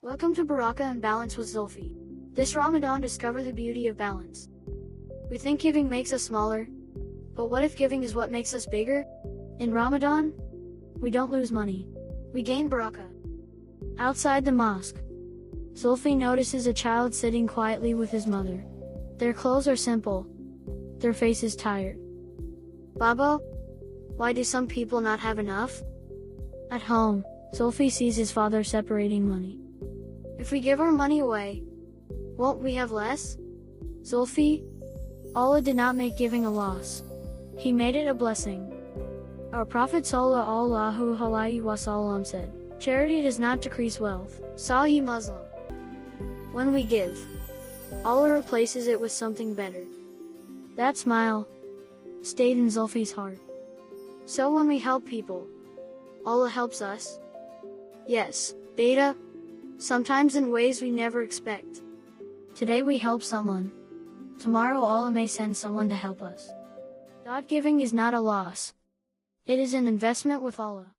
Welcome to Barakah and Balance with Zulfi. This Ramadan, discover the beauty of balance. We think giving makes us smaller, but what if giving is what makes us bigger? In Ramadan, we don't lose money. We gain Barakah. Outside the mosque, Zulfi notices a child sitting quietly with his mother. Their clothes are simple. Their face is tired. Baba, why do some people not have enough? At home, Zulfi sees his father separating money. If we give our money away, won't we have less? Zulfi, Allah did not make giving a loss. He made it a blessing. Our Prophet Sallallahu Alaihi Wasallam said, "Charity does not decrease wealth." Sahih Muslim. When we give, Allah replaces it with something better. That smile stayed in Zulfi's heart. So when we help people, Allah helps us. Yes, beta. Sometimes in ways we never expect. Today we help someone. Tomorrow Allah may send someone to help us. God giving is not a loss. It is an investment with Allah.